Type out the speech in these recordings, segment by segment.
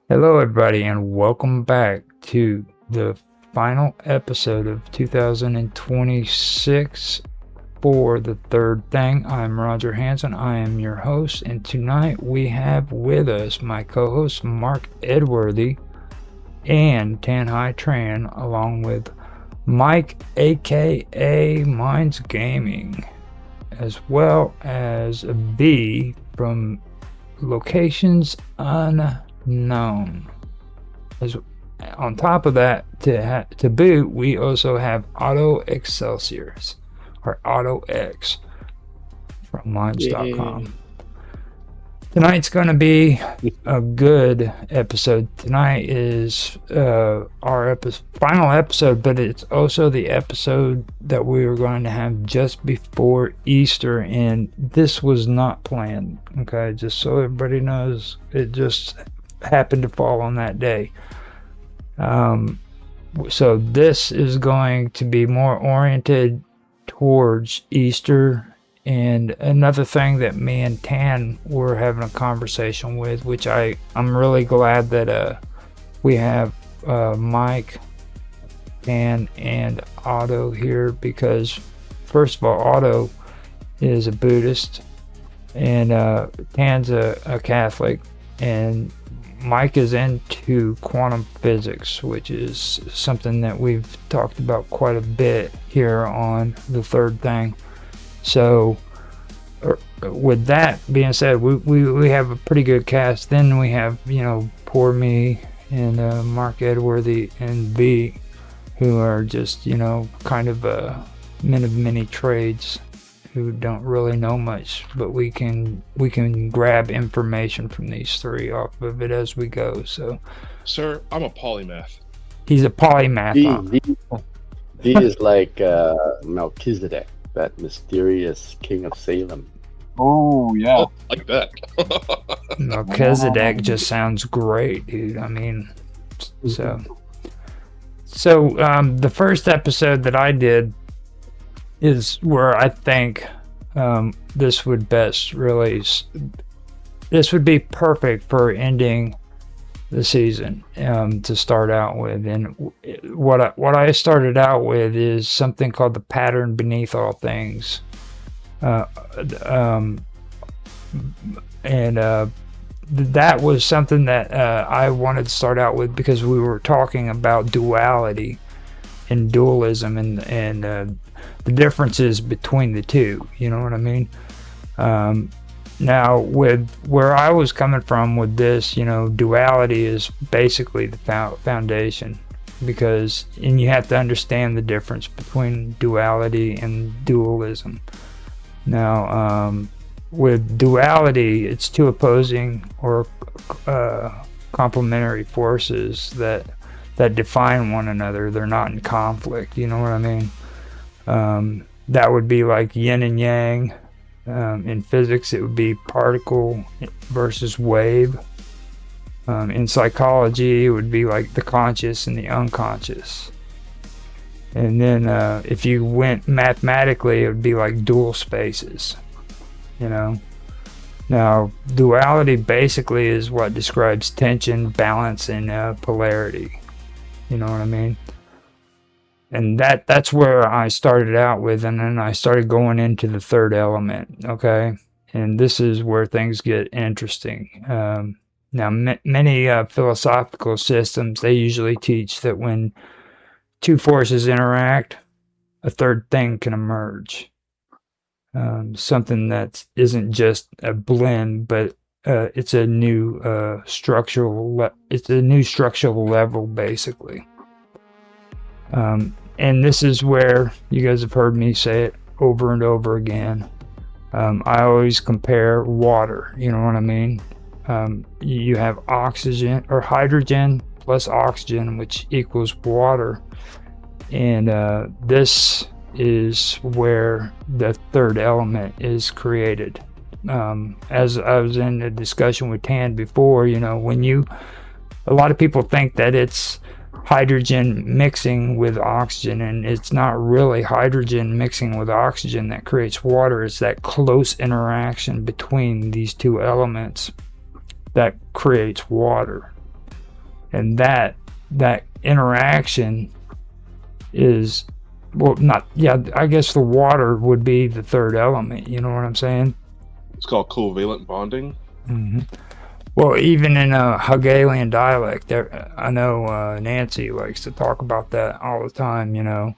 Hello, everybody, and welcome back to the final episode of 2026 for The Third Thing. I'm Roger Hanson. I am your host, and tonight we have with us my co hosts Mark Edworthy and Tanhai Tran, along with Mike, aka Minds Gaming, as well as B from Locations Unknown. As on top of that, to boot, we also have Auto Excelsiors or Auto X from Yeah. Minds.com. Tonight's going to be a good episode. Tonight is our final episode, but it's also the episode that we were going to have just before Easter, and this was not planned. Okay, just so everybody knows, it just happened to fall on that day. So this is going to be more oriented towards Easter. And another thing that me and Tan were having a conversation with, which I'm really glad that we have Mike, Tan, and Otto here, because first of all, Otto is a Buddhist and Tan's a Catholic, and Mike is into quantum physics, which is something that we've talked about quite a bit here on The Third Thing. So, with that being said, we have a pretty good cast. Then we have, poor me and Mark Edworthy and B, who are just, kind of men of many trades who don't really know much, but we can grab information from these three off of it as we go. So, Sir, I'm a polymath. he's a polymath. He is like Melchizedek, that mysterious king of Salem. Oh yeah. Oh, like that. Melchizedek just sounds great, dude. I mean, so the first episode that I did is where I think this would best release. This would be perfect for ending the season to start out with. And what I started out with is something called the pattern beneath all things. That was something that I wanted to start out with because we were talking about duality and dualism and the differences between the two. You know what I mean? Now, with where I was coming from with this, duality is basically the foundation, because you have to understand the difference between duality and dualism. Now, with duality, it's two opposing or complementary forces that define one another. They're not in conflict. You know what I mean? That would be like yin and yang. In physics, it would be particle versus wave. In psychology, it would be like the conscious and the unconscious. And then if you went mathematically, it would be like dual spaces. Now, duality basically is what describes tension, balance, and polarity. You know what I mean? And that's where I started out with, and then I started going into the third element, okay? And this is where things get interesting. Now, many philosophical systems, they usually teach that when two forces interact, a third thing can emerge. Something that isn't just a blend, but it's a new structural level, basically. And this is where you guys have heard me say it over and over again. I always compare water. You know what I mean? You have oxygen or hydrogen plus oxygen, which equals water. And this is where the third element is created. As I was in a discussion with Tan before, a lot of people think that it's hydrogen mixing with oxygen, and it's not really hydrogen mixing with oxygen that creates water. It's that close interaction between these two elements that creates water. and that interaction is, well, not, yeah, I guess the water would be the third element. You know what I'm saying? It's called covalent bonding. Hmm. Well, even in a Hegelian dialect, I know Nancy likes to talk about that all the time. You know,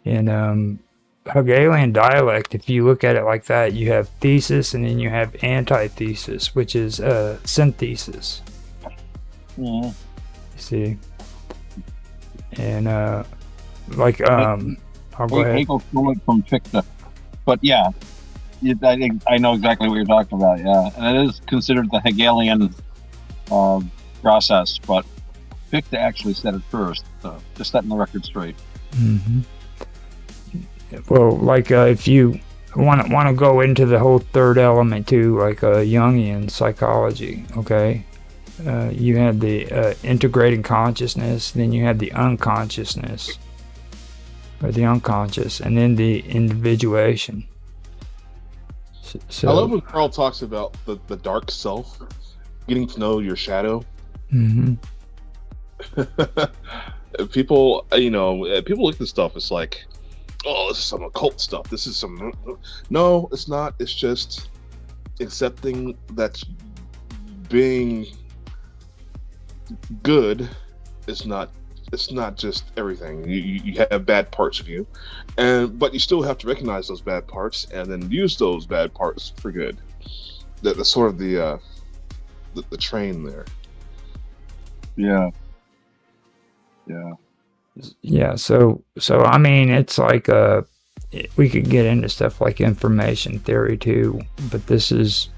in Hegelian dialect, if you look at it like that, you have thesis and then you have antithesis, which is synthesis. Mhm. You see, and like I'll go ahead. Hegel stole it from Fichte, but yeah, I think I know exactly what you're talking about. Yeah, and it is considered the Hegelian process, but Fichte actually said it first. So just setting the record straight. Hmm. Well, like if you want to go into the whole third element too, like Jungian psychology, okay? You had the integrating consciousness, then you had the unconsciousness, or the unconscious, and then the individuation. So, I love when Carl talks about the dark self, getting to know your shadow. hmm. People, people look at this stuff. It's like, oh, this is some occult stuff. This is some. No, it's not. It's just accepting that being good is not. It's not just everything. You have bad parts of you, but you still have to recognize those bad parts and then use those bad parts for good. That's sort of the train there. Yeah. Yeah, so I mean, it's like we could get into stuff like information theory too, but this is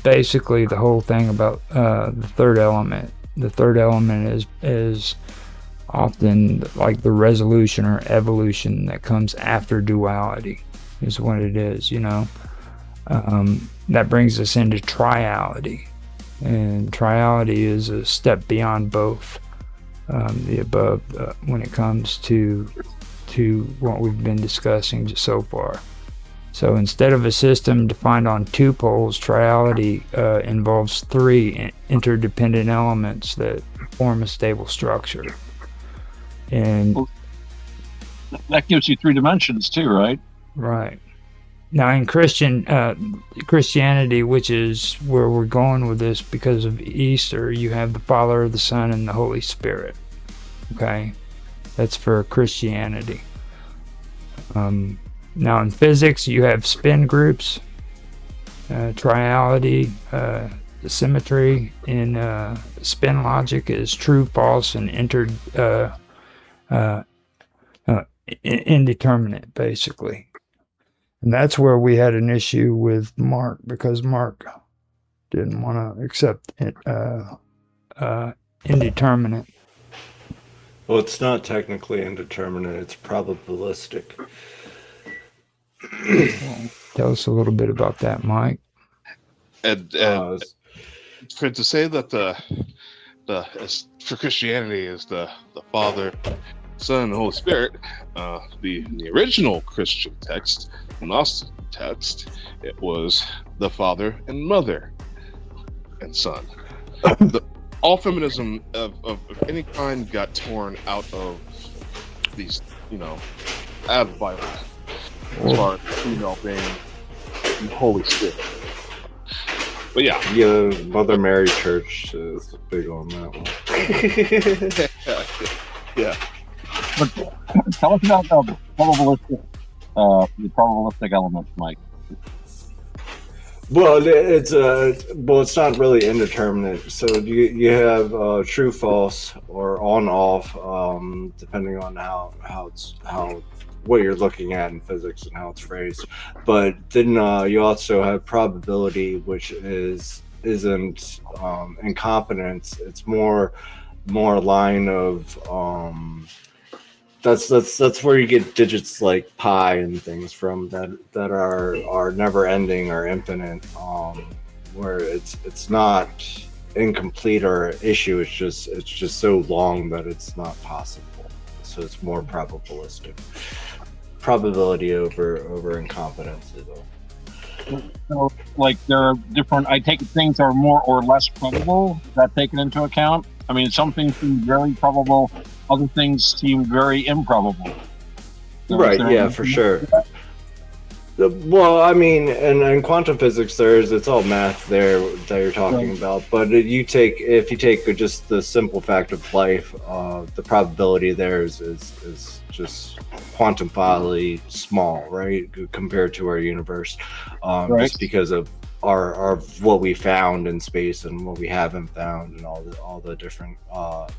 basically the whole thing about the third element. The third element is often like the resolution or evolution that comes after duality, is what it is, you know. That brings us into triality, and triality is a step beyond both the above when it comes to what we've been discussing just so far. So instead of a system defined on two poles, triality involves three interdependent elements that form a stable structure. And that gives you 3 dimensions too, right? right. Now in Christianity, which is where we're going with this because of Easter, you have the Father, the Son, and the Holy Spirit. Okay? That's for Christianity. Now in physics, you have spin groups, triality, the symmetry. In spin logic is true, false, and indeterminate, basically. And that's where we had an issue with Mark, because Mark didn't want to accept indeterminate. Well, it's not technically indeterminate, it's probabilistic. Tell us a little bit about that, Mike. And to say that for Christianity is the Father, Son, and the Holy Spirit, the original Christian text, Gnostic text, it was the Father and Mother and Son. All feminism of any kind got torn out of these, out of the Bible. As far as female being the Holy Spirit. But yeah. Mother Mary Church is big on that one. Yeah. But tell us about the probabilistic elements, Mike. Well, it's not really indeterminate. So you have true, false, or on, off, depending on how what you're looking at in physics and how it's phrased. But then you also have probability, which isn't incompetence. It's more a line of that's where you get digits like pi and things from that are never ending or infinite, where it's not incomplete or issue. It's just so long that it's not possible. So it's more probabilistic. Probability over incompetence is all. So, like, there are different. I take it things are more or less probable. Is that taken into account? I mean, some things seem very probable, other things seem very improbable. So Right, is there yeah, anything- for sure. Well, I mean, in quantum physics, it's all math there that you're talking Right. about. But if you take just the simple fact of life, the probability there is just quantifiably small, right, compared to our universe, Right. just because of our what we found in space and what we haven't found and all the different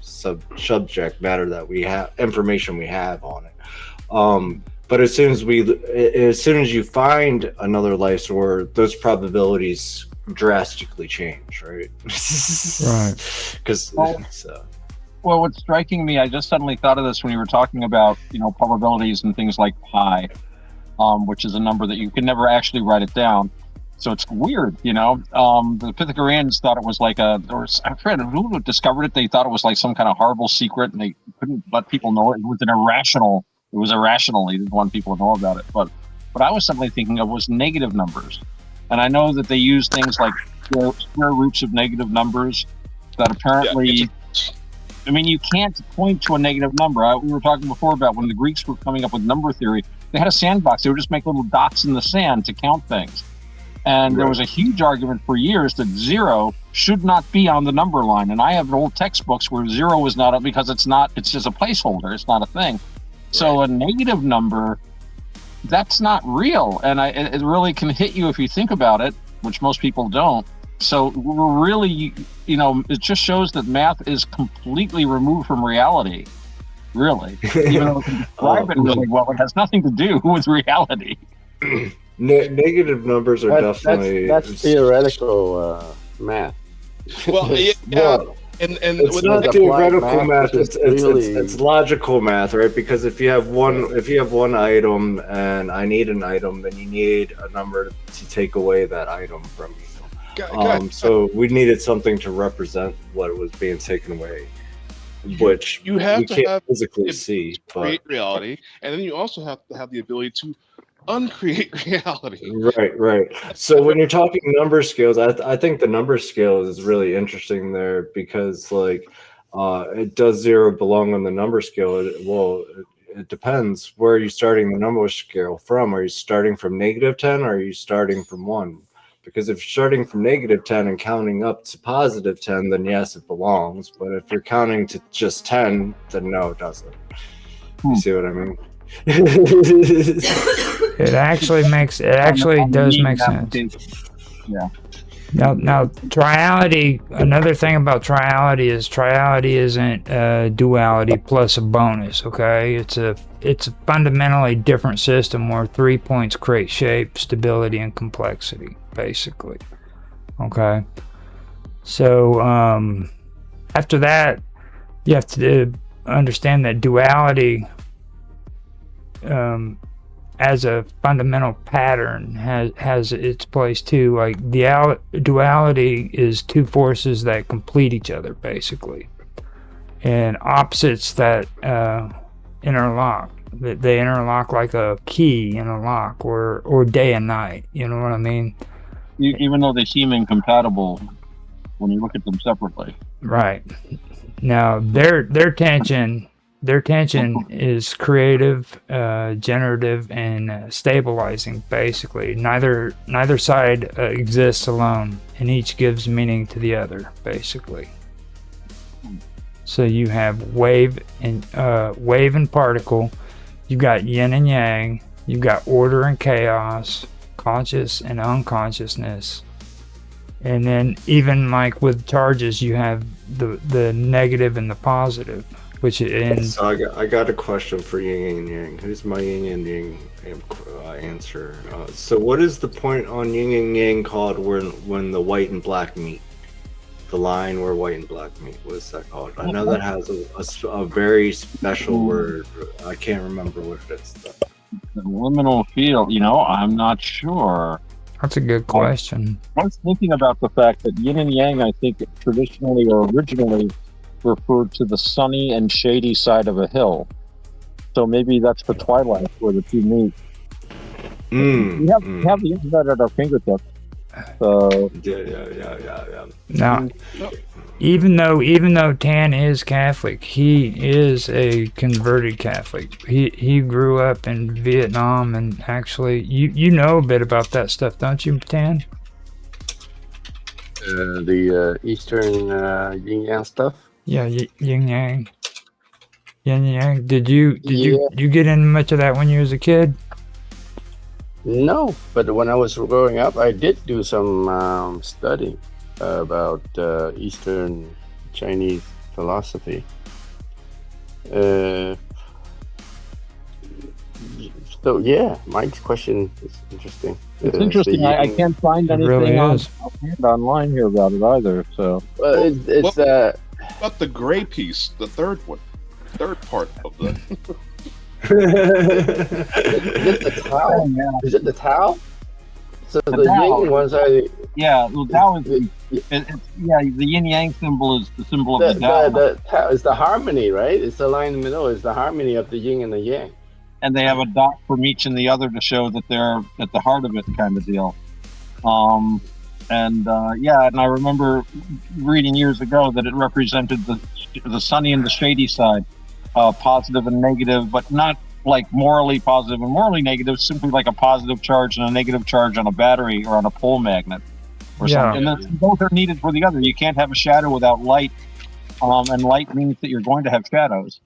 subject matter that we have, information we have on it. But as soon as you find another life source, those probabilities drastically change, right? Right. Because Well, what's striking me, I just suddenly thought of this when you were talking about, probabilities and things like pi, which is a number that you can never actually write it down. So it's weird, The Pythagoreans thought it was like I forget who discovered it. They thought it was like some kind of horrible secret, and they couldn't let people know it. It was irrational. They didn't want people to know about it. But what I was suddenly thinking of was negative numbers. And I know that they use things like square roots of negative numbers that apparently... I mean, you can't point to a negative number. We were talking before about when the Greeks were coming up with number theory. They had a sandbox. They would just make little dots in the sand to count things. And there was a huge argument for years that 0 should not be on the number line. And I have old textbooks where 0 is not, because it's just a placeholder. It's not a thing. So a negative number, that's not real. And it really can hit you if you think about it, which most people don't. So we're really, it just shows that math is completely removed from reality, really. Even though we can describe it really well, it has nothing to do with reality. Negative numbers are definitely... That's theoretical math. Well, yeah. Well, And it's with not the- theoretical math. it's It's logical math, right? Because if you have one item and I need an item, then you need a number to take away that item from you. So we needed something to represent what was being taken away, which you have we to can't have physically see. But create reality, and then you also have to have the ability to uncreate reality. right. So when you're talking number scales, I think the number scale is really interesting there because it does 0 belong on the number scale? It depends. Where are you starting the number scale from? Are you starting from -10 or are you starting from 1? Because if you're starting from -10 and counting up to +10, then yes, it belongs. But if you're counting to just 10, then no, it doesn't. You see what I mean? It actually does make sense. Yeah. Now, triality. Another thing about triality isn't duality plus a bonus. Okay, it's a fundamentally different system where 3 points create shape, stability, and complexity, basically. Okay, so after that, you have to understand that duality, as a fundamental pattern, has its place too. Like duality is two forces that complete each other, basically, and opposites that interlock. They interlock like a key in a lock, or day and night. You know what I mean? Even though they seem incompatible when you look at them separately. Right. Now their tension is creative, generative, and stabilizing. Basically, neither side exists alone, and each gives meaning to the other. Basically, so you have wave and particle. You've got yin and yang. You've got order and chaos, conscious and unconsciousness. And then even like with charges, you have the negative and the positive, which So I got a question for yin and yang. Who's my yin and yang answer? So what is the point on yin and yang called when the white and black meet? The line where white and black meet. What is that called? I know that has a very special word. I can't remember what it is though. The liminal field, I'm not sure. That's a good question. I was thinking about the fact that yin and yang, I think, traditionally or originally referred to the sunny and shady side of a hill. So maybe that's the twilight where the two meet. We have the internet at our fingertips. So Yeah. Now, even though Tan is Catholic, he is a converted Catholic. He grew up in Vietnam, and actually, you know a bit about that stuff, don't you, Tan? The Eastern yin yang stuff. Yeah, yin yang, yin yang. Did you get into much of that when you was a kid? No, but when I was growing up, I did do some study about Eastern Chinese philosophy. So yeah, Mike's question is interesting. It's interesting. I can't find anything really online here about it either. So, well, it's About the gray piece, the third part of the. is it the Tao? Is it the Tao? So the Tao. yin ones are the Tao is the yin yang symbol is the symbol of the Tao. the Tao is the harmony, right? It's the line in the middle. It's the harmony of the yin and the yang. And they have a dot from each and the other to show that they're at the heart of it, kind of deal. And I remember reading years ago that it represented the sunny and the shady side, positive and negative, but not like morally positive and morally negative, simply like a positive charge and a negative charge on a battery or on a pole magnet or something. And both are needed for the other. You can't have a shadow without light, and light means that you're going to have shadows.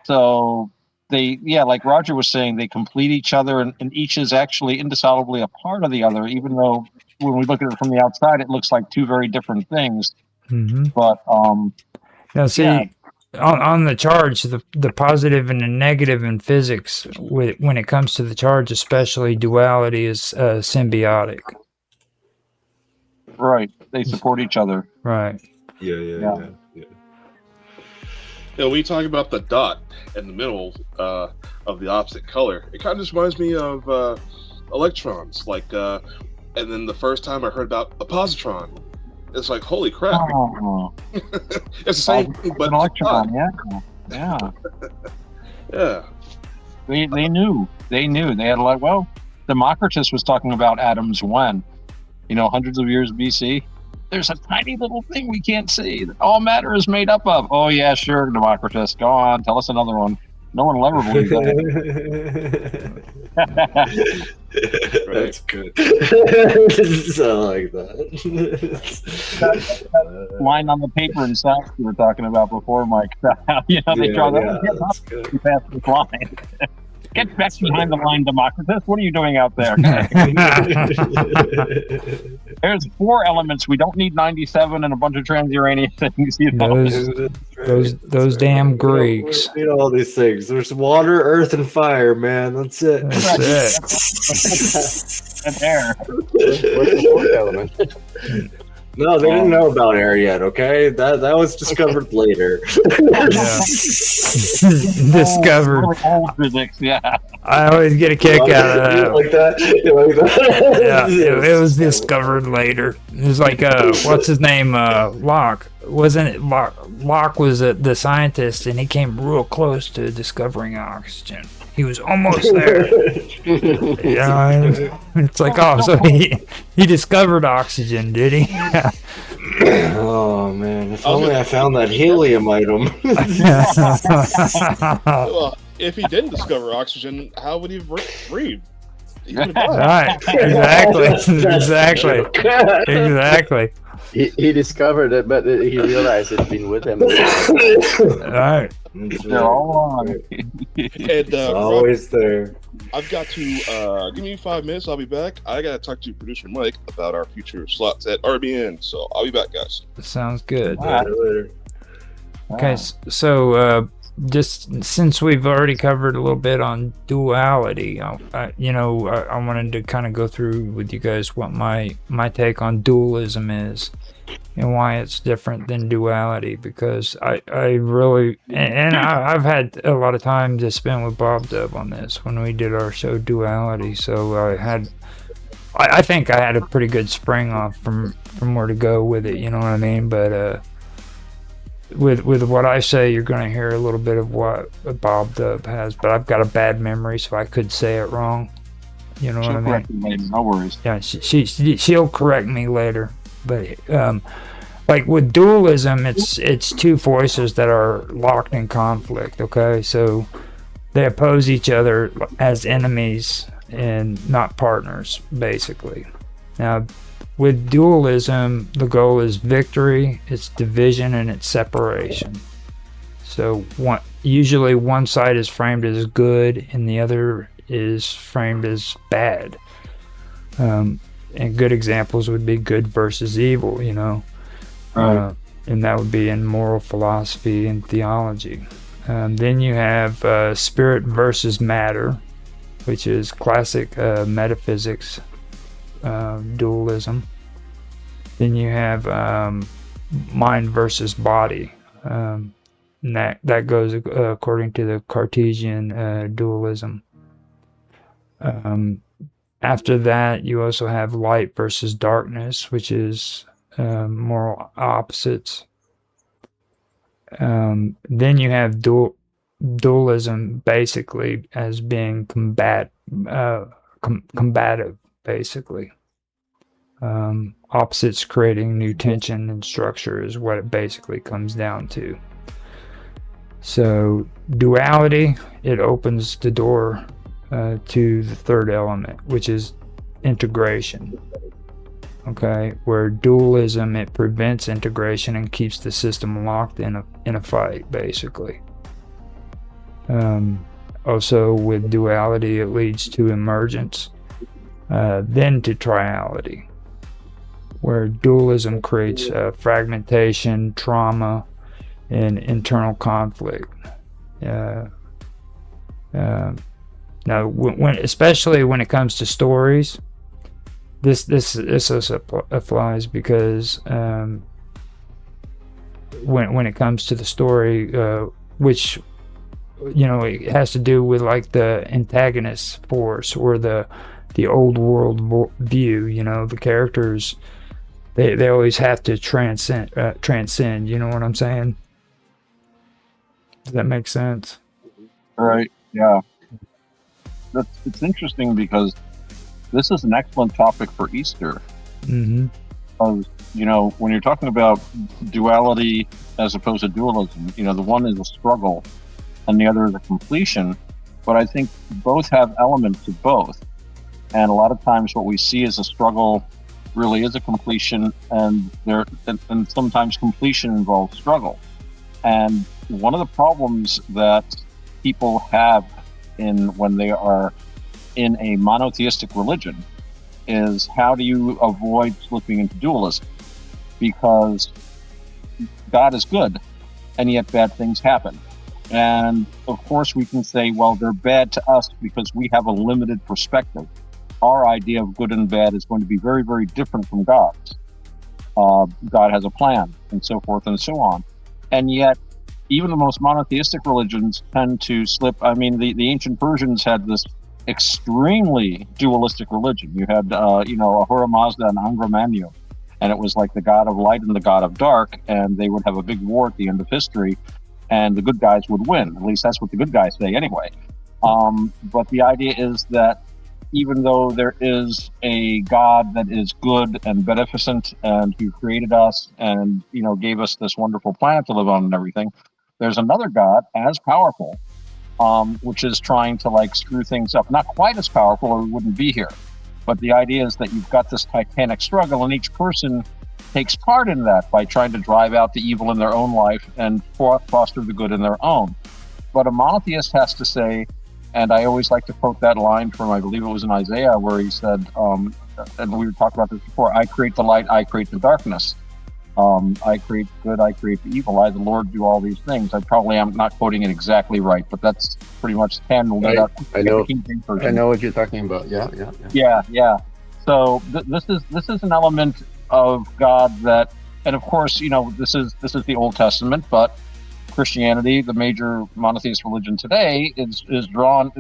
So they, like Roger was saying, they complete each other, and each is actually indissolubly a part of the other, even though when we look at it from the outside, it looks like two very different things. Mm-hmm. But now, see, on the charge, the positive and the negative in physics, when it comes to the charge, especially duality, is symbiotic. Right, they support each other. Right. Yeah. When you talk about the dot in the middle of the opposite color, it kind of just reminds me of electrons. And then the first time I heard about a positron, it's like, holy crap! Oh. It's the same thing, but an electron. Yeah. Yeah. They knew. They had Democritus was talking about atoms when, hundreds of years BC. There's a tiny little thing we can't see that all matter is made up of. Oh yeah, sure, Democritus. Go on, tell us another one. No one will ever believe that. That's good. I like that. Line on the paper in South we were talking about before, Mike. They draw that. That's good. Past this line. Get back behind the line, Democritus. What are you doing out there? There's 4 elements. We don't need 97 and a bunch of transuranium things. Those damn Greeks. We need all these things. There's water, earth, and fire, man. That's it. And air. What's the fourth element? No, they didn't know about air yet, okay? That was discovered later. Discovered. Really old physics, yeah. I always get a kick out of that. You like that? Yeah, it was discovered later. It was like, what's his name? Locke. Wasn't it Locke? Locke was the scientist, and he came real close to discovering oxygen. He was almost there. It's like, so he discovered oxygen, did he? Oh man, if only I found that helium item. Well, if he didn't discover oxygen, how would he breathe? He would have died. Right, exactly. He discovered it, but he realized it's been with him. Right. They're all on. And, always there. I've got to give me 5 minutes. I'll be back. I got to talk to producer Mike about our future slots at RBN. So I'll be back, guys. Sounds good. Later. Okay, so just since we've already covered a little bit on duality, I wanted to kind of go through with you guys what my take on dualism is and why it's different than duality, because I really, and I've had a lot of time to spend with Bob Dub on this when we did our show Duality, so I think I had a pretty good spring off from where to go with it, you know what I mean? But with what I say, you're going to hear a little bit of what Bob Dub has, but I've got a bad memory, so I could say it wrong. You know what I mean? Correct me later, no worries. Yeah, she'll correct me later. But like with dualism, it's two voices that are locked in conflict. Okay, so they oppose each other as enemies and not partners, basically. Now, with dualism, the goal is victory, it's division, and it's separation. So usually one side is framed as good and the other is framed as bad. And good examples would be good versus evil, you know. Right. And that would be in moral philosophy and theology. Then you have spirit versus matter, which is classic metaphysics dualism. Then you have mind versus body. And that goes according to the Cartesian dualism. After that, you also have light versus darkness, which is moral opposites. Then you have dualism basically as being combative, basically. Opposites creating new tension and structure is what it basically comes down to. So duality, it opens the door to the third element, which is integration. Okay, where dualism, it prevents integration and keeps the system locked in a fight, basically. Also, with duality, it leads to emergence, then to triality, where dualism creates fragmentation, trauma, and internal conflict. Now, especially when it comes to stories, this also applies because when it comes to the story, which it has to do with like the antagonist force or the old world view. The characters they always have to transcend. You know what I'm saying? Does that make sense? Right. Yeah. It's interesting because this is an excellent topic for Easter. Mm-hmm. Because, when you're talking about duality as opposed to dualism, the one is a struggle and the other is a completion. But I think both have elements of both. And a lot of times what we see as a struggle really is a completion, and sometimes completion involves struggle. And one of the problems that people have when they are in a monotheistic religion is, how do you avoid slipping into dualism? Because God is good, and yet bad things happen. And of course we can say, well, they're bad to us because we have a limited perspective. Our idea of good and bad is going to be very, very different from God's. God has a plan, and so forth and so on. And yet, even the most monotheistic religions tend to slip. I mean, the ancient Persians had this extremely dualistic religion. You had, Ahura Mazda and Angra Mainyu, and it was like the god of light and the god of dark, and they would have a big war at the end of history, and the good guys would win. At least that's what the good guys say anyway. But the idea is that even though there is a God that is good and beneficent, and who created us and, gave us this wonderful planet to live on and everything, there's another God as powerful, which is trying to screw things up. Not quite as powerful, or we wouldn't be here. But the idea is that you've got this titanic struggle, and each person takes part in that by trying to drive out the evil in their own life and foster the good in their own. But a monotheist has to say, and I always like to quote that line from, I believe it was in Isaiah, where he said, and we talked about this before, I create the light, I create the darkness. I create good, I create the evil. I, the Lord, do all these things. I'm not quoting it exactly right, but that's pretty much handled. I know what you're talking about. Yeah. So this is an element of God that, and of course, this is the Old Testament, but Christianity, the major monotheist religion today, is drawn.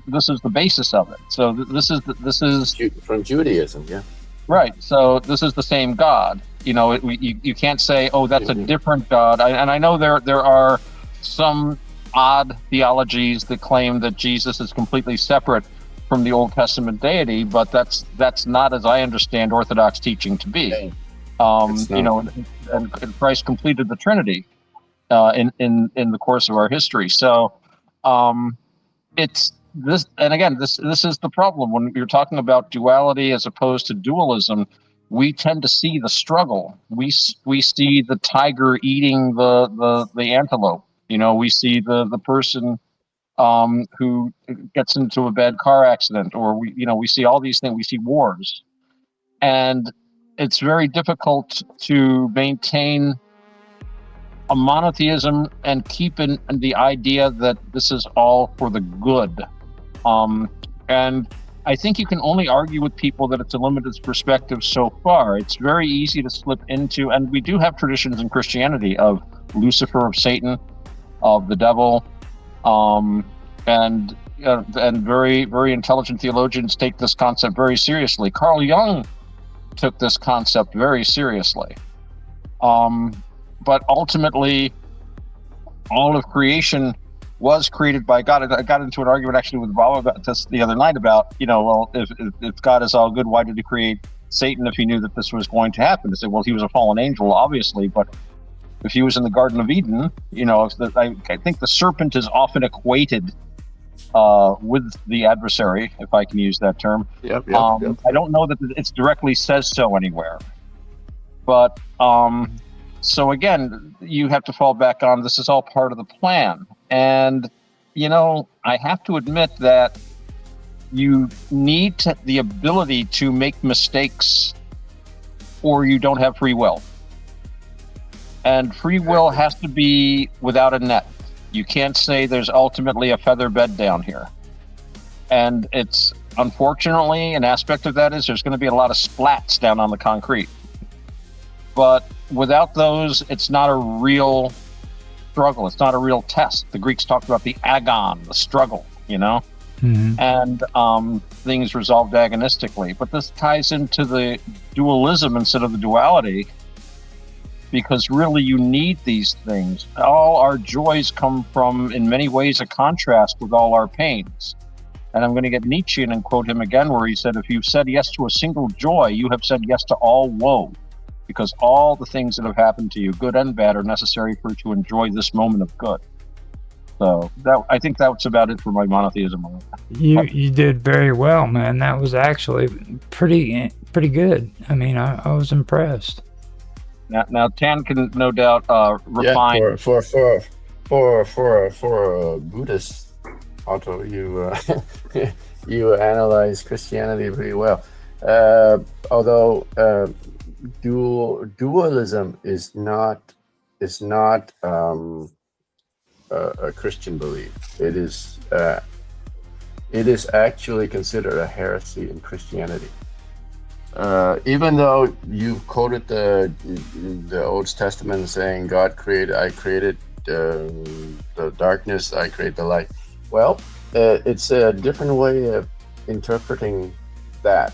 This is the basis of it. So this is from Judaism, yeah. Right. So this is the same God. You can't say, oh, that's a different God. And I know there are some odd theologies that claim that Jesus is completely separate from the Old Testament deity, but that's not, as I understand, Orthodox teaching to be. It's You not. know, and Christ completed the Trinity in the course of our history. So it's this, and again, this is the problem when you're talking about duality as opposed to dualism. We tend to see the struggle. We see the tiger eating the antelope. You know, we see the person who gets into a bad car accident, or we see all these things. We see wars, and it's very difficult to maintain a monotheism and keep in the idea that this is all for the good. And I think you can only argue with people that it's a limited perspective so far. It's very easy to slip into, and we do have traditions in Christianity of Lucifer, of Satan, of the devil, and very, very intelligent theologians take this concept very seriously. Carl Jung took this concept very seriously. But ultimately, all of creation was created by God. I got into an argument actually with Bob about this the other night about, well, if God is all good, why did he create Satan if he knew that this was going to happen? To say, well, he was a fallen angel, obviously, but if he was in the Garden of Eden, I think the serpent is often equated with the adversary, if I can use that term. Yep. I don't know that it directly says so anywhere, but so again, you have to fall back on this is all part of the plan. And, I have to admit that you need the ability to make mistakes or you don't have free will. And free will has to be without a net. You can't say there's ultimately a feather bed down here. And it's unfortunately an aspect of that is there's going to be a lot of splats down on the concrete. But without those, it's not a real struggle. It's not a real test. The Greeks talked about the agon, the struggle, Mm-hmm. and things resolved agonistically. But this ties into the dualism instead of the duality, because really you need these things. All our joys come from, in many ways, a contrast with all our pains. And I'm going to get Nietzschean and quote him again, where he said, if you've said yes to a single joy, you have said yes to all woe. Because all the things that have happened to you, good and bad, are necessary for you to enjoy this moment of good. So I think that's about it for my monotheism. You did very well, man. That was actually pretty good. I mean, I was impressed. Now Tan can no doubt refine. Yeah, for a Buddhist, Otto, you you analyze Christianity pretty well. Although dualism is not a Christian belief. It is actually considered a heresy in Christianity. Even though you quoted the Old Testament saying God created, I created the darkness, I create the light. Well, it's a different way of interpreting that.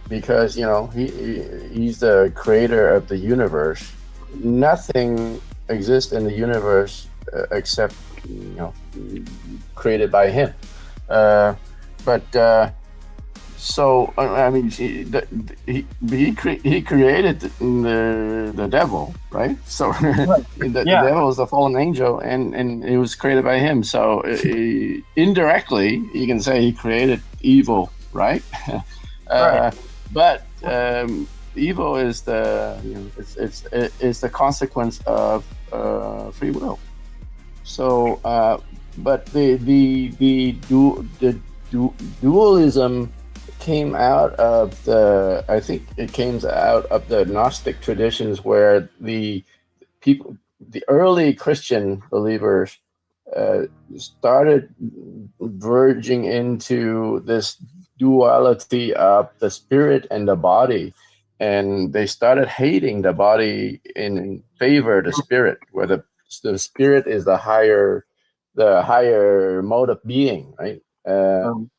Because he's the creator of the universe. Nothing exists in the universe except created by him. So I mean, he created the devil, right? So Right. the Yeah. devil is a fallen angel, and it was created by him. So indirectly, you can say he created evil, right? Right. But evil is it's the consequence of free will. So, but the dualism came out of I think it came out of the Gnostic traditions, where the early Christian believers started verging into this duality of the spirit and the body, and they started hating the body in favor of the spirit, where the spirit is the higher mode of being, right? And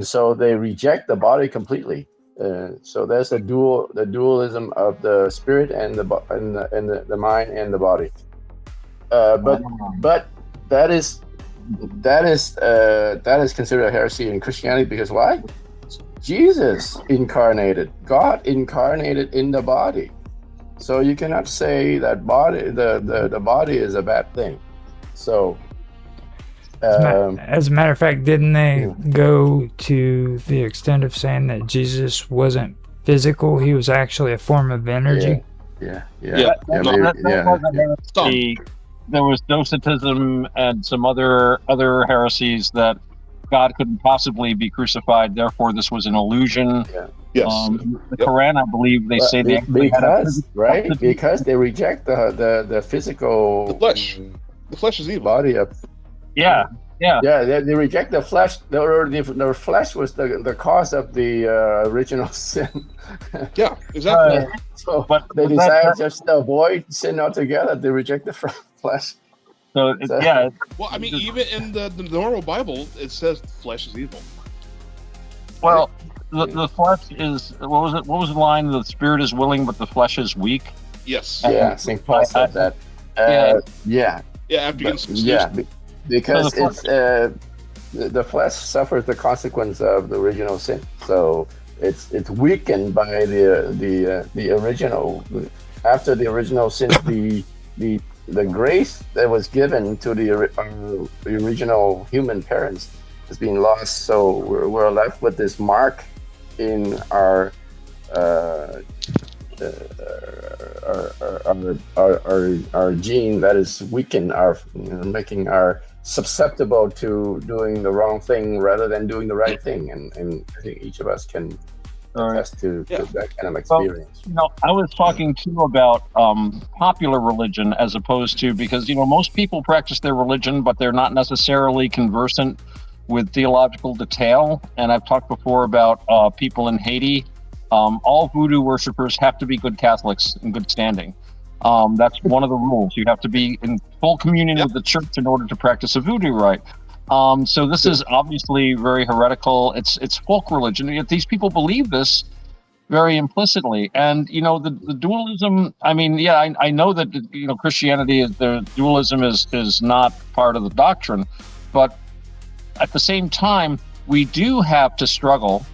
so they reject the body completely. So there's the dualism of the spirit and the mind and the body. But that is considered a heresy in Christianity, because why? Jesus incarnated, God incarnated in the body. So you cannot say that the body is a bad thing. So As a matter of fact, didn't they yeah. go to the extent of saying that Jesus wasn't physical? He was actually a form of energy. Yeah. That was a Some. heresy. There was Docetism and some other heresies that God couldn't possibly be crucified. Therefore, this was an illusion. Yes. The Quran, I believe, they say they actually had a because they reject the physical The flesh. The flesh is evil. body of Yeah. they reject the flesh. The flesh was the cause of the original sin. Yeah, exactly. So But they that- decide just to avoid sin altogether. They reject the flesh. So yeah, Well, I mean, even in the normal Bible, it says flesh is evil. well, the flesh is what was it? What was the line? The spirit is willing, but the flesh is weak. Yes. Yeah, St. Paul said that. Yeah. Yeah, after you get Yeah, because So it's the flesh suffers the consequence of the original sin. So it's weakened by the original. After the original sin, the grace that was given to the original human parents is being lost. So we're left with this mark in our gene that is weakened, making our susceptible to doing the wrong thing rather than doing the right thing. And I think each of us can attest to that kind of experience. I was talking too about popular religion as opposed to, because most people practice their religion, but they're not necessarily conversant with theological detail. And I've talked before about people in Haiti. All voodoo worshippers have to be good Catholics in good standing. That's one of the rules. You have to be in full communion with the church in order to practice a voodoo rite. So this is obviously very heretical. It's folk religion. Yet these people believe this very implicitly. And the dualism. I mean, I know that Christianity, the dualism is not part of the doctrine, but at the same time, we do have to struggle.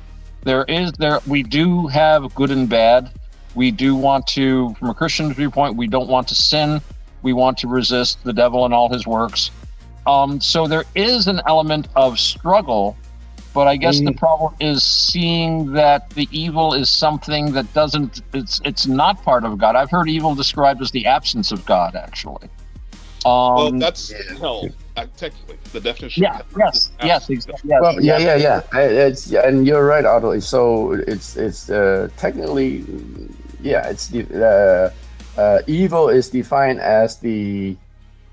We do have good and bad. We do want to, from a Christian viewpoint, we don't want to sin. We want to resist the devil and all his works. So there is an element of struggle, but I guess the problem is seeing that the evil is something that it's not part of God. I've heard evil described as the absence of God, actually. Well, that's hell, technically. The definition. Yes, exactly. Well, it's and you're right, Otto. So it's technically, it's the evil is defined as the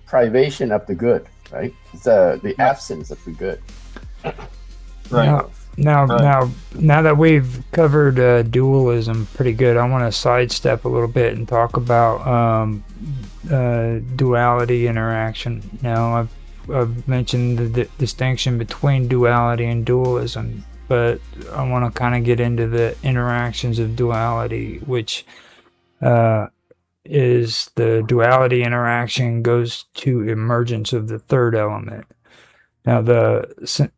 privation of the good, right? It's the absence of the good. Right. Now that we've covered dualism pretty good, I want to sidestep a little bit and talk about duality interaction. Now, I've mentioned the distinction between duality and dualism, but I want to kind of get into the interactions of duality, which is the duality interaction goes to emergence of the third element. Now, the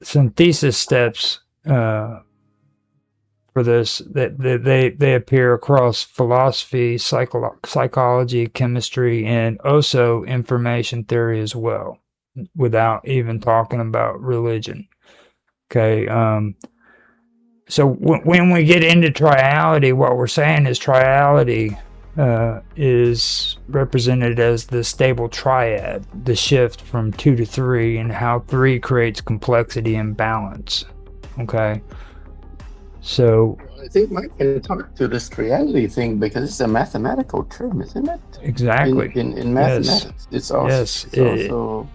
synthesis steps for this, that they appear across philosophy, psychology, chemistry, and also information theory as well, without even talking about religion. Okay, so when we get into triality, what we're saying is triality is represented as the stable triad, the shift from 2 to 3, and how 3 creates complexity and balance. Okay, so I think Mike can talk to this reality thing because it's a mathematical term, isn't it? exactly. In mathematics, it's also. Yes, It's also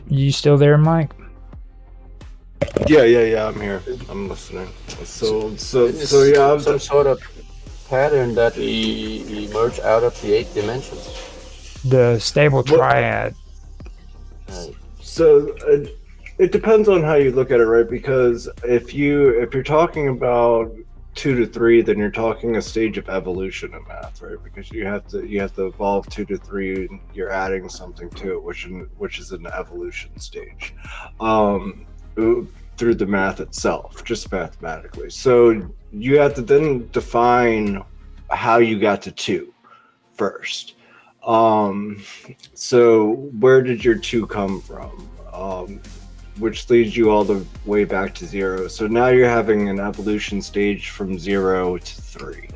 You still there, Mike? Yeah. I'm here. I'm listening. So yeah. some sort of pattern that emerge out of the 8 dimensions. The stable triad. Right. So it depends on how you look at it, right? Because if you're talking about 2 to 3, then you're talking a stage of evolution in math, right? Because you have to evolve 2 to 3, and you're adding something to it, which is an evolution stage. through the math itself, just mathematically. So you have to then define how you got to 2 first. So where did your 2 come from? Which leads you all the way back to 0. So now you're having an evolution stage from 0 to 3,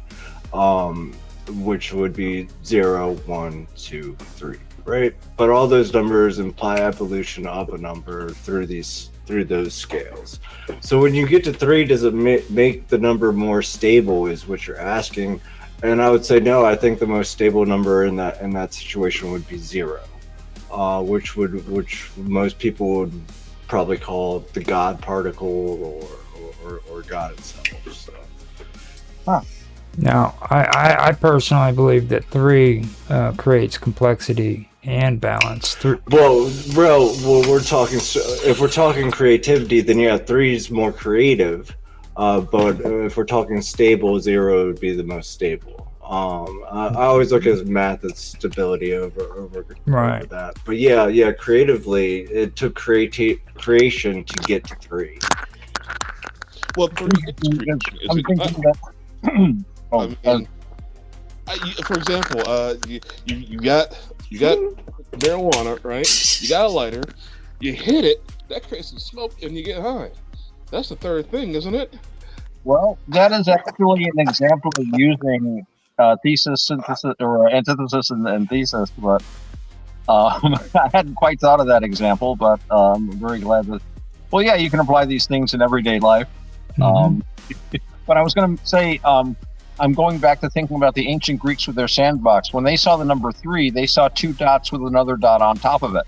which would be 0, 1, 2, 3, right? But all those numbers imply evolution of a number through those scales. So when you get to 3, does it make the number more stable is what you're asking. And I would say no. I think the most stable number in that situation would be 0, which most people would probably call the God particle or God itself. So. Now, I personally believe that 3 creates complexity and balance. Well, we're talking. If we're talking creativity, then yeah, 3 is more creative. But if we're talking stable, 0 would be the most stable. I always look at math as stability over that. But yeah, creatively, it took creation to get to 3. Well, 3 is I'm thinking that. For example, you got marijuana, right? You got a lighter, you hit it, that creates some smoke, and you get high. That's the third thing, isn't it? Well, that is actually an example of using thesis, synthesis, or antithesis and thesis, but I hadn't quite thought of that example, but I'm very glad that. Well, yeah, you can apply these things in everyday life. Mhm. But I was going to say, I'm going back to thinking about the ancient Greeks with their sandbox. When they saw the number 3, they saw 2 dots with another dot on top of it.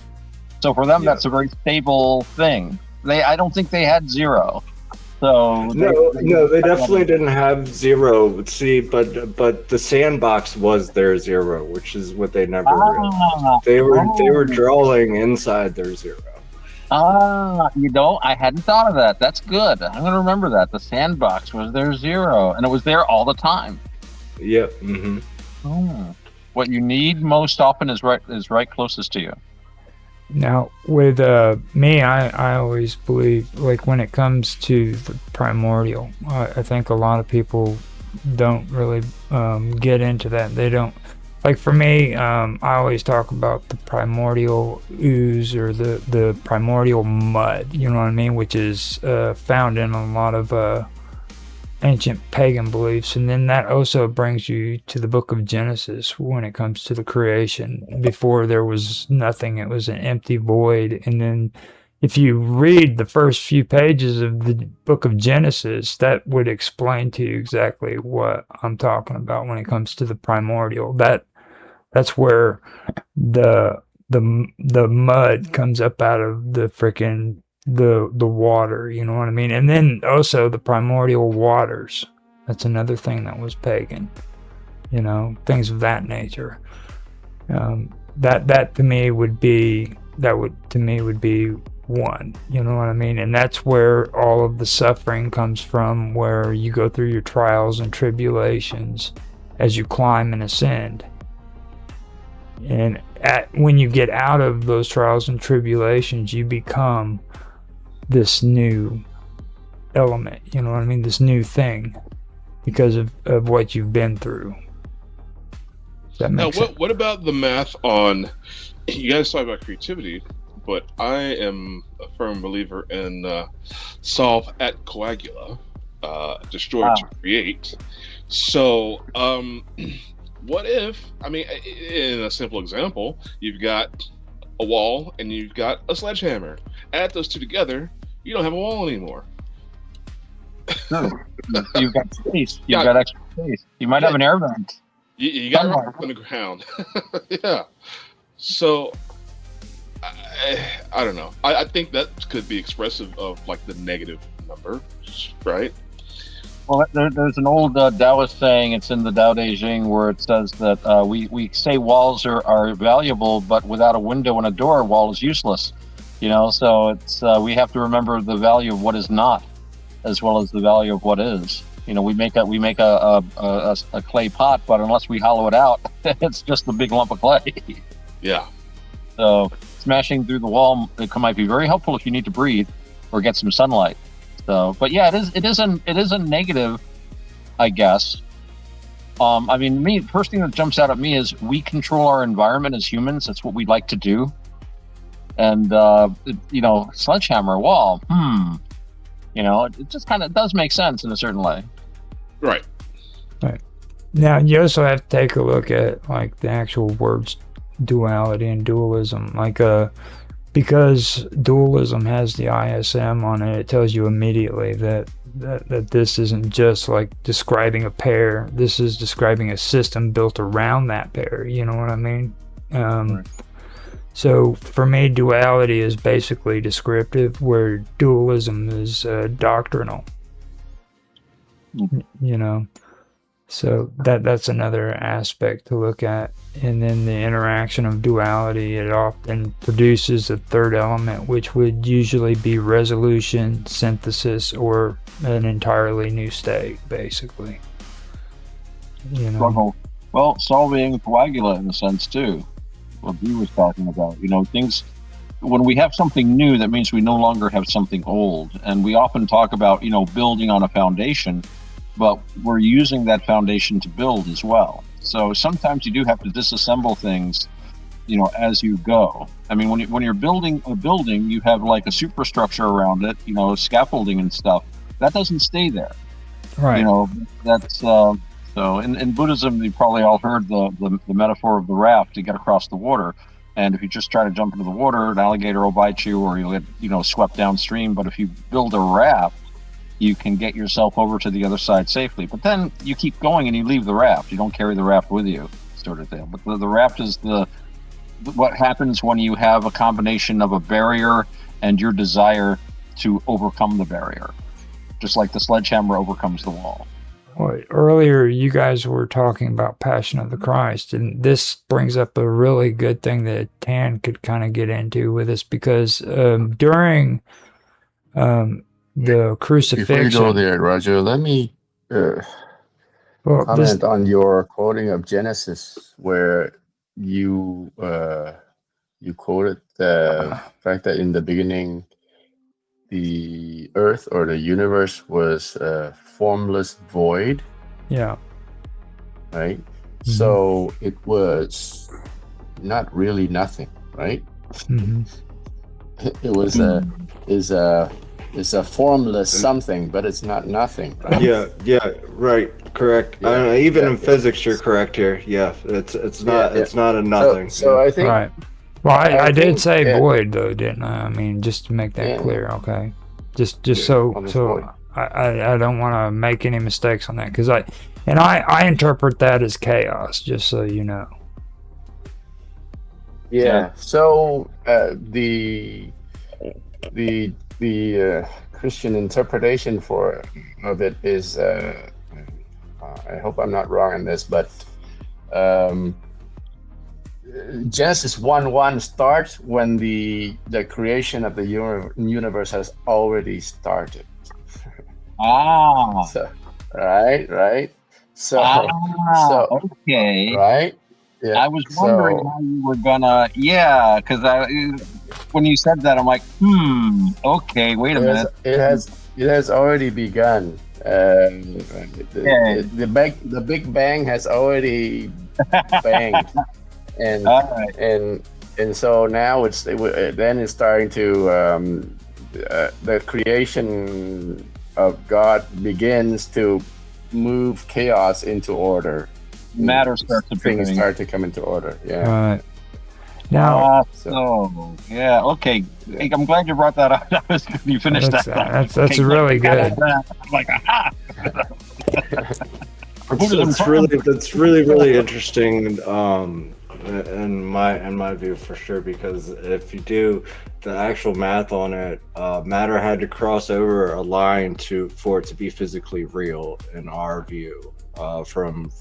So for them, that's a very stable thing. I don't think they had 0. So no, they definitely didn't have 0. See, but the sandbox was their 0, which is what they never realized. They were drawing inside their 0. I hadn't thought of that. That's good. I'm going to remember that. The sandbox was their 0, and it was there all the time. Yep. Mm-hmm. What you need most often is right closest to you. Now, with me, I always believe, like, when it comes to the primordial, I think a lot of people don't really get into that. They don't, like, for me, I always talk about the primordial ooze or the primordial mud, you know what I mean, which is found in a lot of ancient pagan beliefs. And then that also brings you to the book of Genesis when it comes to the creation. Before there was nothing, it was an empty void. And then if you read the first few pages of the book of Genesis, that would explain to you exactly what I'm talking about when it comes to the primordial. That's where the mud comes up out of the freaking the water, you know what I mean? And then also the primordial waters. That's another thing that was pagan, you know, things of that nature. That to me would be 1, you know what I mean? And that's where all of the suffering comes from, where you go through your trials and tribulations as you climb and ascend. And when you get out of those trials and tribulations, you become this new element, you know what I mean? This new thing because of what you've been through. That makes sense. What about the math on, you guys talk about creativity, but I am a firm believer in solve et coagula, destroy to create. So, what if, I mean, in a simple example, you've got a wall and you've got a sledgehammer. Add those 2 together, you don't have a wall anymore. You've got space. You've got extra space. You might have an air vent. You got rock on the ground. Yeah. So, I don't know. I think that could be expressive of like the negative number, right? Well, there's an old Taoist saying, it's in the Tao Te Ching, where it says that we say walls are valuable, but without a window and a door, a wall is useless. You know, so it's we have to remember the value of what is not, as well as the value of what is. You know, we make a clay pot, but unless we hollow it out, it's just a big lump of clay. Yeah. So smashing through the wall, it might be very helpful if you need to breathe, or get some sunlight. So, but yeah, it is a negative, I guess. I mean, me, first thing that jumps out at me is we control our environment as humans. That's what we like to do. And, sledgehammer wall, it just kind of does make sense in a certain way. Right. Now, you also have to take a look at like the actual words duality and dualism. Like, because dualism has the ISM on it, it tells you immediately that this isn't just like describing a pair. This is describing a system built around that pair. You know what I mean? Right. So for me, duality is basically descriptive, where dualism is doctrinal. You know, so that's another aspect to look at. And then the interaction of duality, it often produces a third element, which would usually be resolution, synthesis, or an entirely new state, basically. You know. Struggle. Well, solving coagula in a sense too. What B was talking about, things. When we have something new, that means we no longer have something old, and we often talk about building on a foundation, but we're using that foundation to build as well. So sometimes you do have to disassemble things, as you go. I mean, when you're building a building, you have like a superstructure around it, scaffolding and stuff. That doesn't stay there. Right. That's so in Buddhism, you probably all heard the metaphor of the raft to get across the water. And if you just try to jump into the water, an alligator will bite you, or you'll get swept downstream. But if you build a raft, you can get yourself over to the other side safely. But then you keep going and you leave the raft. You don't carry the raft with you, sort of thing. But the raft is what happens when you have a combination of a barrier and your desire to overcome the barrier, just like the sledgehammer overcomes the wall. Well, earlier you guys were talking about Passion of the Christ, and this brings up a really good thing that Tan could kind of get into with us, because during the crucifixion. Before you go there, Roger, let me comment on your quoting of Genesis, where you quoted the fact that in the beginning the earth or the universe was a formless void. Yeah. Right? Mm-hmm. So it was not really nothing, right? Mm-hmm. It was it's a formless something, but it's not nothing. Right? Yeah, right, correct. Yeah, even in physics, you're correct here. Yeah, it's not a nothing. So I think. Right. Well, I did say void though, didn't I? I mean, just to make that clear, okay? Just so I don't want to make any mistakes on that, because I interpret that as chaos, just so you know. Yeah. So the Christian interpretation of it is, I hope I'm not wrong on this, but Genesis 1:1 starts when the creation of the universe has already started. So, right. So, okay. Right. Yeah. I was wondering how you were gonna, because when you said that, I'm like, okay, wait a minute. It has already begun. The Big Bang has already banged, and so now it's starting to the creation of God begins to move chaos into order. Matter starts to things start to come into order. Yeah. Right. Now. Okay. Hey, I'm glad you brought that up. You finished that. That's really good. I'm like, aha. That's really interesting. In my view, for sure, because if you do the actual math on it, matter had to cross over a line for it to be physically real in our view. From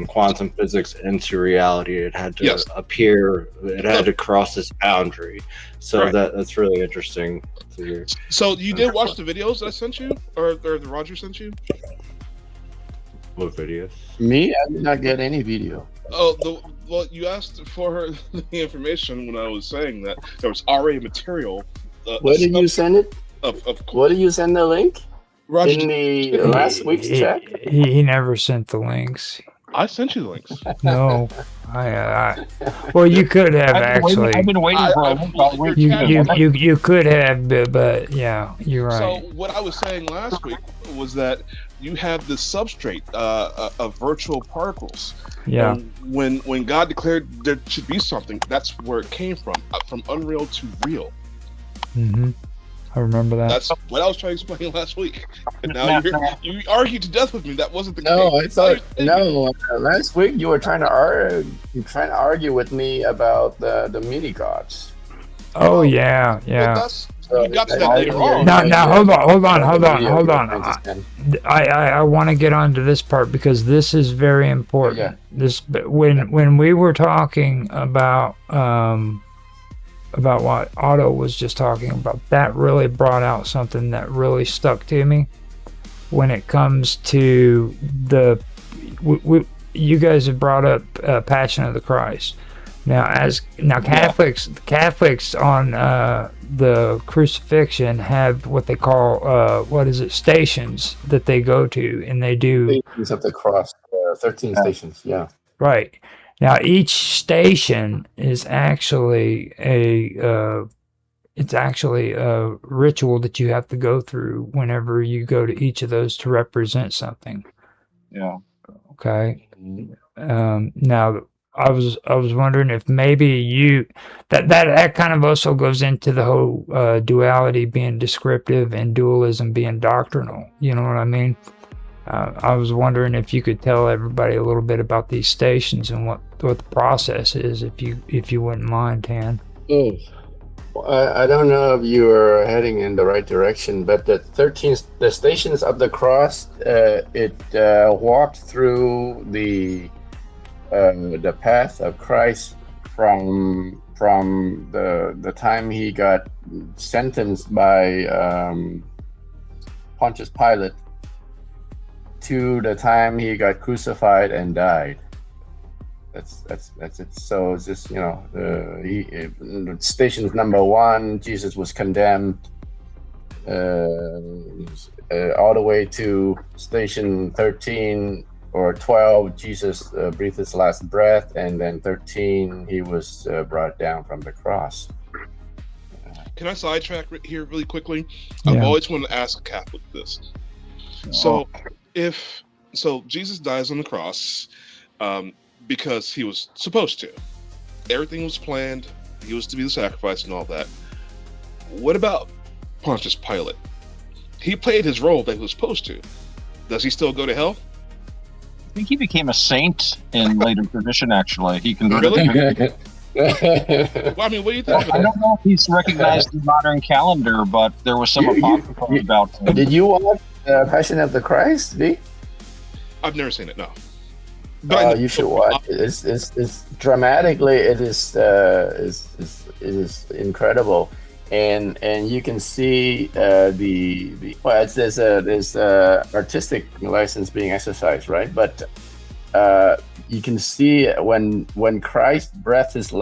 quantum physics into reality, it had to appear. It had to cross this boundary. So that's really interesting to hear. So you did watch the videos that I sent you, or the Roger sent you? What videos? Me, I did not get any video. Oh, well, you asked for the information when I was saying that there was already material. Where did you send it? What did you send the link? Roger, In the last week's chat? He never sent the links. I sent you the links. No, well, you could have I've actually. been waiting for a link all week. You could have, but yeah, you're right. So what I was saying last week was that you have this substrate of virtual particles. Yeah. And when God declared there should be something, that's where it came from unreal to real. I remember that. That's what I was trying to explain last week. And now you argued to death with me. That wasn't the case. Last week you were trying to argue with me about the mini gods. Oh yeah. You got to that later on. Now hold on. I want to get onto this part because this is very important. Yeah. When we were talking about what Otto was just talking about, that really brought out something that really stuck to me when it comes to you guys have brought up Passion of the Christ. Now Catholics on the crucifixion have what they call stations that they go to, and they do Stations of the cross, 13 stations. Yeah. Right. Now, each station is actually a ritual that you have to go through whenever you go to each of those to represent something. Yeah. Okay. Now, I was wondering if maybe that kind of also goes into the whole duality being descriptive and dualism being doctrinal. You know what I mean? I was wondering if you could tell everybody a little bit about these stations and what the process is, if you wouldn't mind, Tan. I don't know if you are heading in the right direction, but the stations of the cross, it walked through the path of Christ from the time he got sentenced by Pontius Pilate to the time he got crucified and died. That's it. So it's just, stations number 1, Jesus was condemned, all the way to station 13 or 12, Jesus breathed his last breath, and then 13, he was brought down from the cross. Can I sidetrack here really quickly? Yeah. I've always wanted to ask a Catholic this. So Jesus dies on the cross because he was supposed to. Everything was planned. He was to be the sacrifice and all that. What about Pontius Pilate? He played his role that he was supposed to. Does he still go to hell? I think he became a saint in later tradition, actually. He converted. Really? Well, I mean, what do you think? I don't know if he's recognized in the modern calendar, but there was some apocryphal about him. Did you watch Passion of the Christ, V? I've never seen it, no. You should watch it. It's dramatically, it is incredible, and you can see there's artistic license being exercised, right? But you can see when Christ breathed his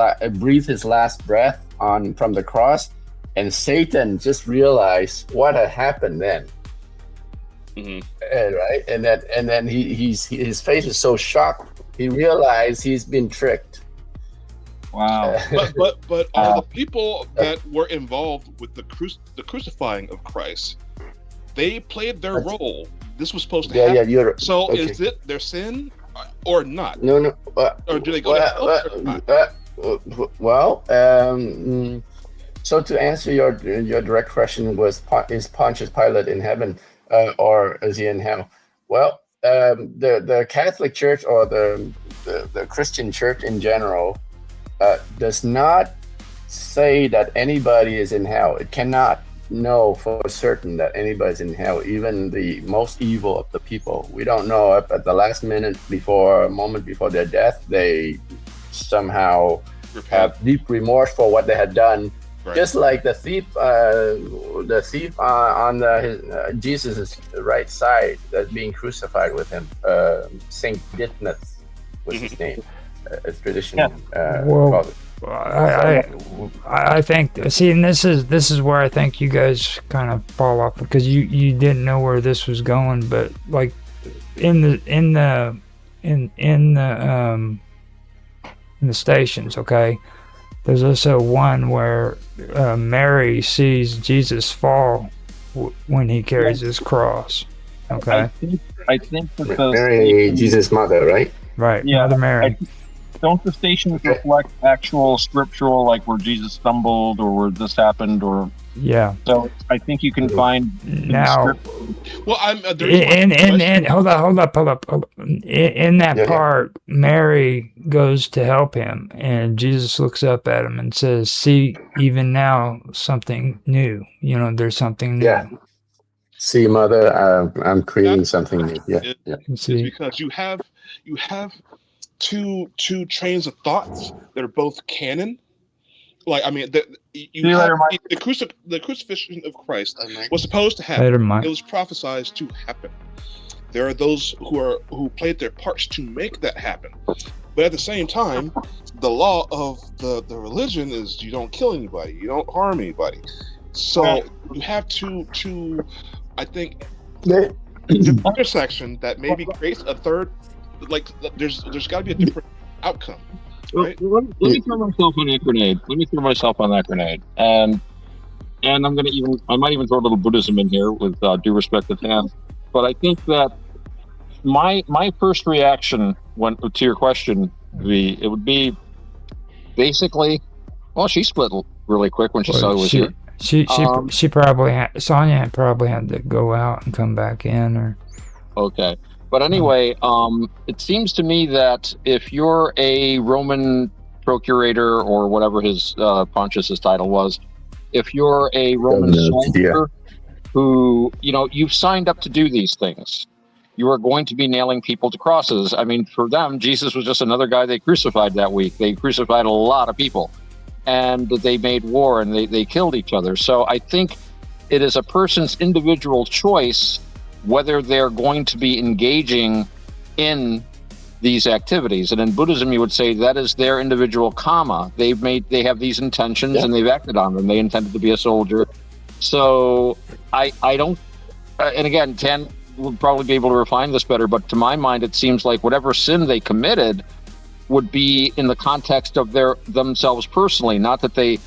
last breath from the cross, and Satan just realized what had happened then. Mm-hmm. Right, and then his face is so shocked. He realized he's been tricked. Wow! But all the people that were involved with the crucifying of Christ, they played their role. This was supposed to happen. Yeah, you're so. Okay. Is it their sin or not? No. Or do they go to hell? So to answer your direct question, is Pontius Pilate in heaven? Or is he in hell? Well, the Catholic Church or the Christian Church in general does not say that anybody is in hell. It cannot know for certain that anybody's in hell, even the most evil of the people. We don't know if at the last moment before their death, they somehow have deep remorse for what they had done. Right. Just like the thief on Jesus' right side that's being crucified with him, Saint Didymus was his name. It's tradition. Well, I think, see, and this is where I think you guys kind of fall off, because you didn't know where this was going, but like in the stations, okay, there's also one where Mary sees Jesus fall when he carries his cross. Okay. I think that the Mary, Jesus' mother, right? Right. Yeah, Mother Mary. don't the stations reflect actual scriptural, like where Jesus stumbled or where this happened, or Yeah. so? I think you can find Now, Well, the reason why- and hold up. In that Yeah, yeah. part, Mary goes to help him, and Jesus looks up at him and says, "See, even now, something new. You know, there's something new." Yeah. See, mother, I'm creating something new. Yeah, It- yeah. You is see, because you have two trains of thoughts that are both canon. Like, I mean, you you have later, Mike. the crucifixion of Christ was supposed to happen. later, Mike. It was prophesied to happen. There are those who played their parts to make that happen. But at the same time, the law of the religion is you don't kill anybody, you don't harm anybody. So you have to I think Yeah. intersection that maybe creates a third, like there's got to be a different outcome. Right. Let me throw myself on that grenade. And I'm gonna I might even throw a little Buddhism in here with due respect to Tam. But I think that my first reaction to your question, it would be basically, well, she split really quick when she saw who was here. She probably Sonia probably had to go out and come back in, or Okay. But anyway, it seems to me that if you're a Roman procurator or whatever his Pontius's title was, if you're a Roman soldier who, you've signed up to do these things, you are going to be nailing people to crosses. I mean, for them, Jesus was just another guy they crucified that week. They crucified a lot of people, and they made war, and they killed each other. So I think it is a person's individual choice whether they're going to be engaging in these activities. And in Buddhism, you would say that is their individual karma. They have these intentions, and they've acted on them. They intended to be a soldier. So I don't, and again, Tan will probably be able to refine this better, but to my mind, it seems like whatever sin they committed would be in the context of themselves personally, not that they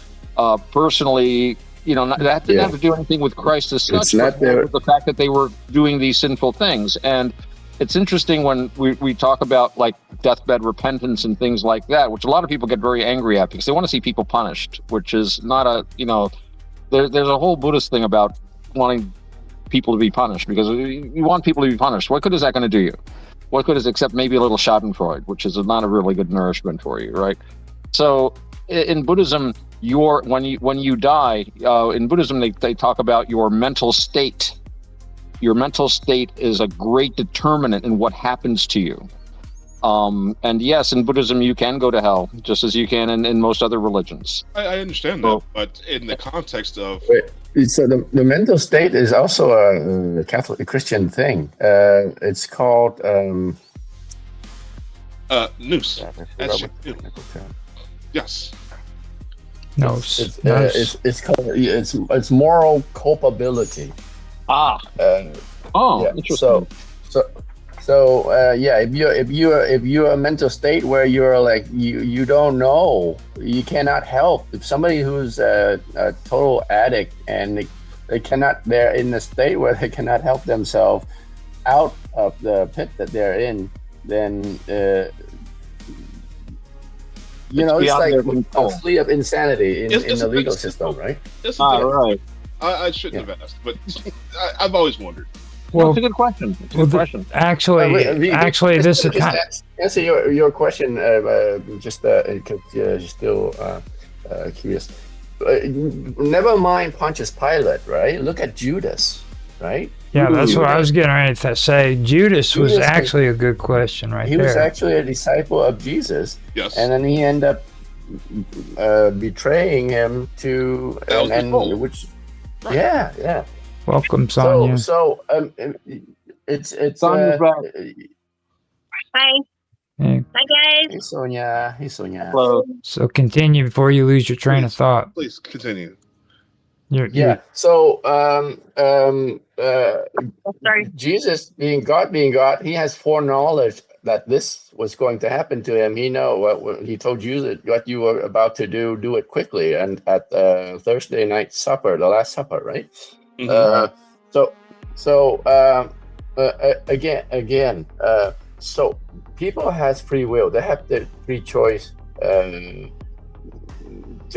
personally, that didn't have to do anything with Christ as such, but with the fact that they were doing these sinful things. And it's interesting when we talk about like deathbed repentance and things like that, which a lot of people get very angry at because they want to see people punished, which is not there's a whole Buddhist thing about wanting people to be punished, because you want people to be punished. What good is that going to do you? What good is, except maybe a little schadenfreude, which is not a really good nourishment for you, right? So in Buddhism, when you die, in Buddhism they talk about your mental state. Your mental state is a great determinant in what happens to you. And yes, in Buddhism you can go to hell, just as you can in most other religions. I understand that, but in the context of So the mental state is also a Catholic Christian thing. It's called nous. Yes. no. It's moral culpability. Interesting. If you're a mental state where you're like you don't know, you cannot help. If somebody who's a total addict and they're in the state where they cannot help themselves out of the pit that they're in, then it's like a plea of insanity in the legal system, right? Right. I shouldn't have asked, but I've always wondered. Well, it's a good question. Actually, this is kind. Answer your question. Just because you're still curious. Never mind Pontius Pilate, right? Look at Judas, right? Yeah, that's what I was getting ready to say. Judas was actually a good question, right? He was actually a disciple of Jesus. Yes. And then he ended up betraying him to which. Right. Yeah. Welcome, Sonia. So it's Sonia's back. Hi. Hey, Bye, guys. Hey, Sonia. Hey, Sonia. Hello. so continue before you lose your train of Please. thought. Please continue. Yeah. So, Sorry. Jesus being God, he has foreknowledge that this was going to happen to him. He know what he told you that what you were about to do it quickly, and at Thursday night supper, the Last Supper, right? Mhm. Again, so people has free will. They have the free choice to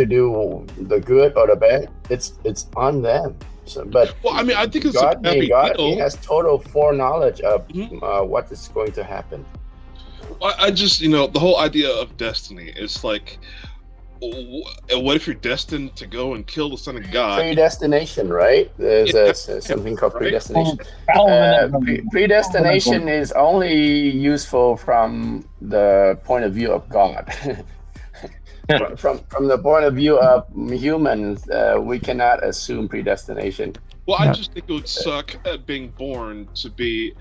do the good or the bad. It's on them. So, but Well, I mean, I think it's God a being big God, he deal. has total foreknowledge of Mhm. what is going to happen. I just, the whole idea of destiny is like, what if you're destined to go and kill the Son of God? Predestination, right? There's something called Right? predestination. Calvinism. Predestination is only useful from the point of view of God. from the point of view of humans, we cannot assume predestination. Well, I Yeah. just think it would suck being born to be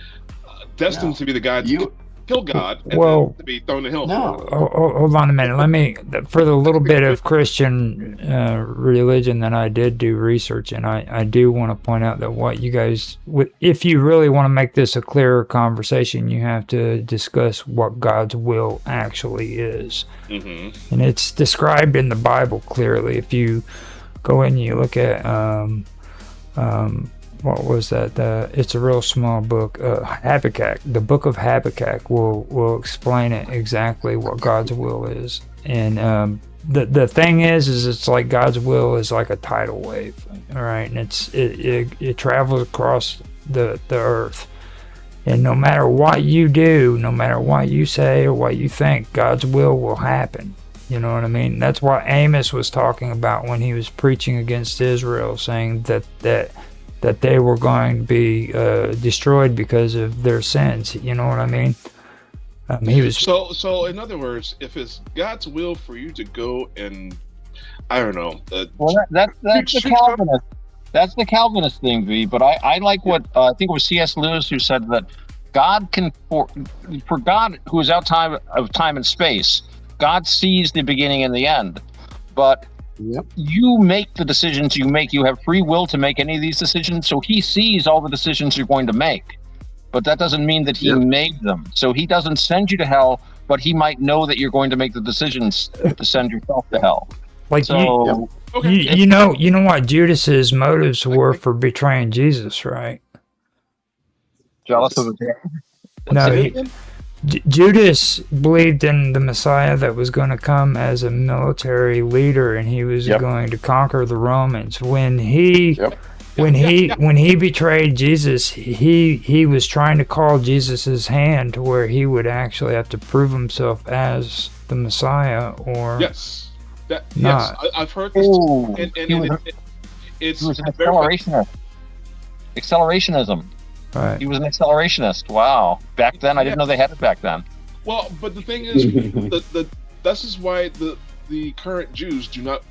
destined No. to be the guy to You kill God and Well- then to be thrown to hell. no. Hold on a minute. Let me, for the little bit of Christian religion that I did do research in, I do want to point out that what you guys, if you really want to make this a clearer conversation, you have to discuss what God's will actually is. Hmm. And it's described in the Bible clearly. If you go in and you look at, what was that? It's a real small book, Habakkuk. The book of Habakkuk will explain it exactly what God's will is. And the thing is it's like God's will is like a tidal wave, all right, and it travels across the earth. And no matter what you do, no matter what you say or what you think, God's will happen. You know what I mean? That's what Amos was talking about when he was preaching against Israel, saying that they were going to be destroyed because of their sins. You know what I mean? He was So in other words, if it's God's will for you to go and, I don't know, Well, that's the Calvinist. That's the Calvinist thing, V. But I like what I think it was C.S. Lewis who said that God can for God, who is outside of time and space, God sees the beginning and the end, but Yep. you make the decisions you make. You have free will to make any of these decisions. So he sees all the decisions you're going to make, but that doesn't mean that he made them. So he doesn't send you to hell, but he might know that you're going to make the decisions to send yourself to hell. like So okay. you know what Judas's motives were for betraying Jesus, right? jealous of the No, Say he- it again? Judas believed in the Messiah that was going to come as a military leader, and he was Yep. going to conquer the Romans. When he Yep. when he betrayed Jesus, he was trying to call Jesus's hand to where he would actually have to prove himself as the Messiah, or Yes. Yes, Not. I've heard this. Oh, And he was, it's he was an very accelerationist. Accelerationism. right. He was an accelerationist. Wow. Back then, I didn't know they had it back then. well. But the thing is, this is why the current Jews do not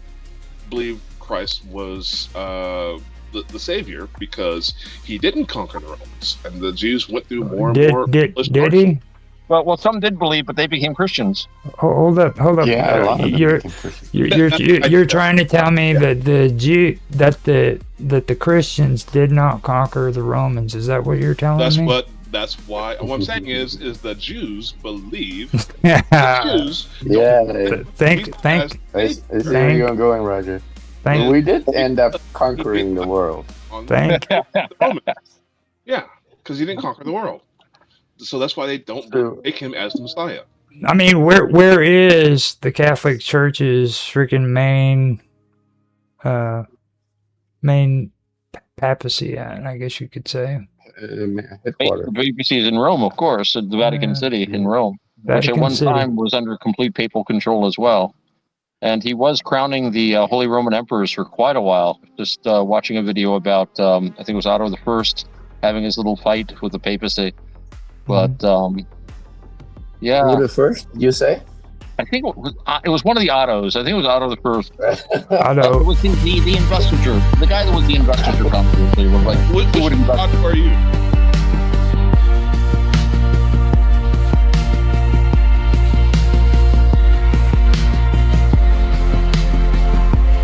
believe Christ was the savior, because he didn't conquer the Romans, and the Jews went through more and more. Did he? Well, some did believe, but they became Christians. Hold up. Yeah, a lot of them You're became Christians. you're trying to tell me that the Christians did not conquer the Romans. Is that what you're telling me? That's why. What I'm saying is the Jews believe Yeah. the Jews. Yeah, Thank I see where you're going, Roger. thank We did end up conquering the world. thank the Romans. Yeah, because he didn't conquer the world. So that's why they don't True. take him as the Messiah. I mean, where is the Catholic Church's freaking main papacy at? I guess you could say. Headquarters. The BBC is in Rome, of course, at the Vatican Yeah. City in Rome, which at Vatican one City. time was under complete papal control as well. And he was crowning the Holy Roman Emperors for quite a while. Just watching a video about, I think it was Otto I having his little fight with the papacy. But yeah, Who the first? You say? I think it was one of the Ottos. I think it was Otto I. Otto. It was the investiture, the guy that was the investiture controversy. Was like, Which who would invest? God are you?